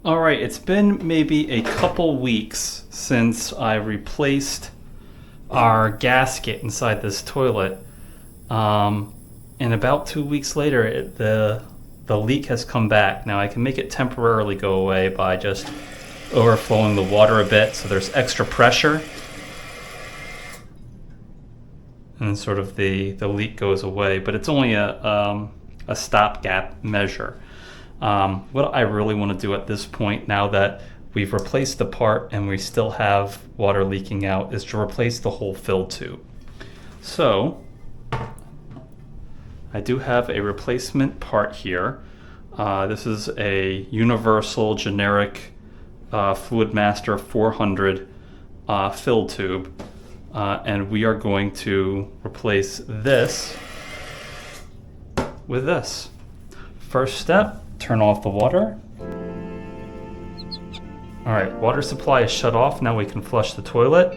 All right, it's been maybe a couple weeks since I replaced our gasket inside this toilet. And about 2 weeks later, the leak has come back. Now I can make it temporarily go away by just overflowing the water a bit so there's extra pressure. And sort of the leak goes away, but it's only a stopgap measure. What I really want to do at this point, now that we've replaced the part and we still have water leaking out, is to replace the whole fill tube. So I do have a replacement part here. This is a universal generic Fluidmaster 400 fill tube, and we are going to replace this with this. First step, turn off the water. All right, water supply is shut off. Now we can flush the toilet.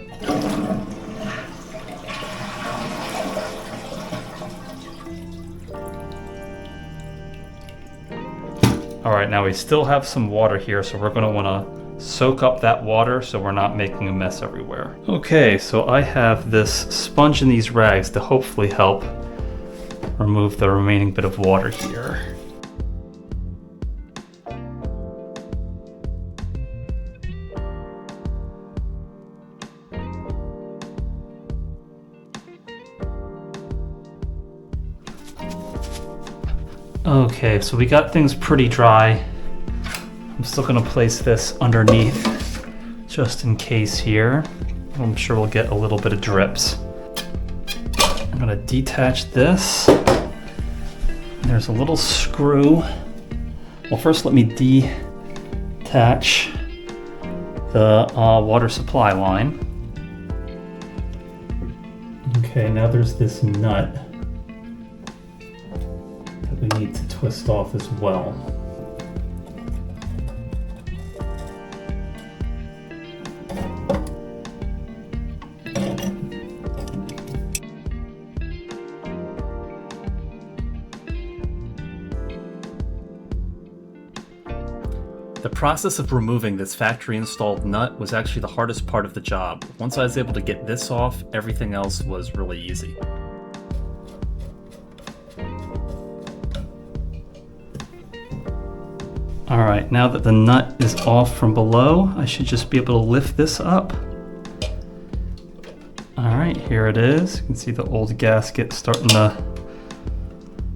All right, now we still have some water here, so we're gonna wanna soak up that water so we're not making a mess everywhere. Okay, so I have this sponge and these rags to hopefully help remove the remaining bit of water here. Okay, so we got things pretty dry. I'm still gonna place this underneath just in case here. I'm sure we'll get a little bit of drips. I'm gonna detach this. There's a little screw. Well, first let me detach the water supply line. Okay, now there's this nut we need to twist off as well. The process of removing this factory installed nut was actually the hardest part of the job. Once I was able to get this off, everything else was really easy. All right, now that the nut is off from below, I should just be able to lift this up. All right, here it is. You can see the old gasket starting to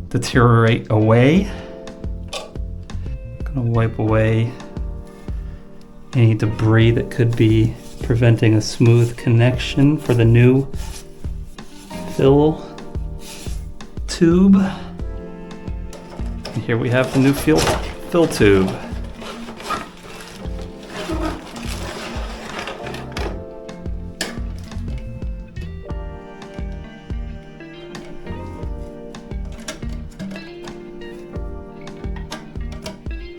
deteriorate away. I'm gonna wipe away any debris that could be preventing a smooth connection for the new fill tube. And here we have the new fill tube.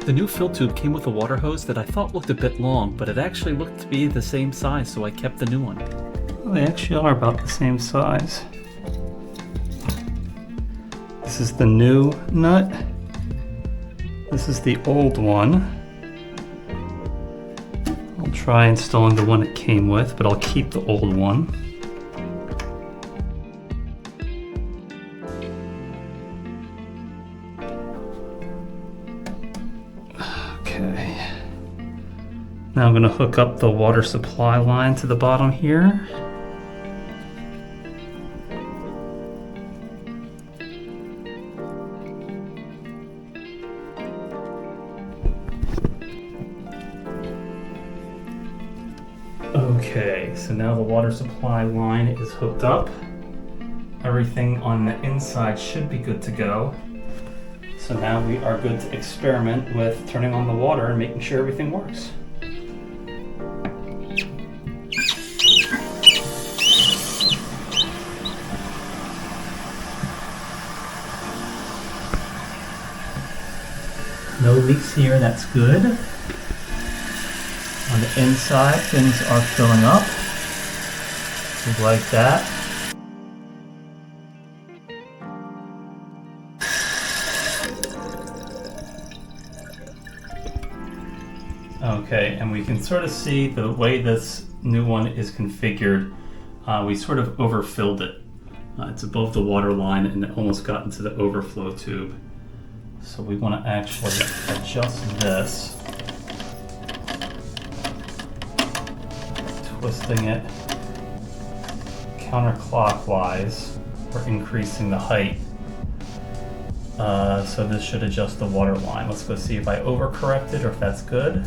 The new fill tube came with a water hose that I thought looked a bit long, but it actually looked to be the same size, so I kept the new one. Well, they actually are about the same size. This is the new nut. This is the old one. I'll try installing the one it came with, but I'll keep the old one. Okay. Now I'm going to hook up the water supply line to the bottom here. Okay, so now the water supply line is hooked up. Everything on the inside should be good to go. So now we are good to experiment with turning on the water and making sure everything works. No leaks here, that's good. On the inside, things are filling up. Just like that. Okay, and we can sort of see the way this new one is configured, we sort of overfilled it. It's above the water line and it almost got into the overflow tube. So we want to actually adjust this, twisting it counterclockwise or increasing the height. So this should adjust the water line. Let's go see if I overcorrected or if that's good.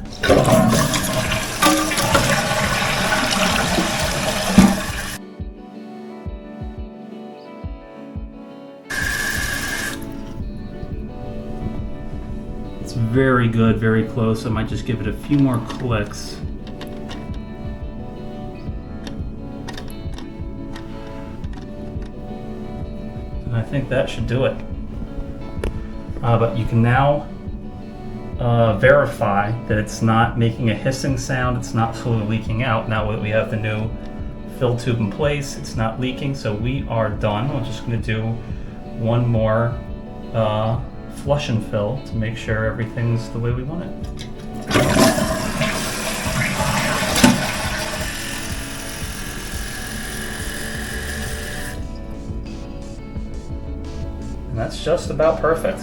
It's very good, very close. I might just give it a few more clicks. And I think that should do it. But you can now verify that it's not making a hissing sound, it's not slowly leaking out. Now that we have the new fill tube in place, it's not leaking, so we are done. We're just going to do one more flush and fill to make sure everything's the way we want it. And that's just about perfect.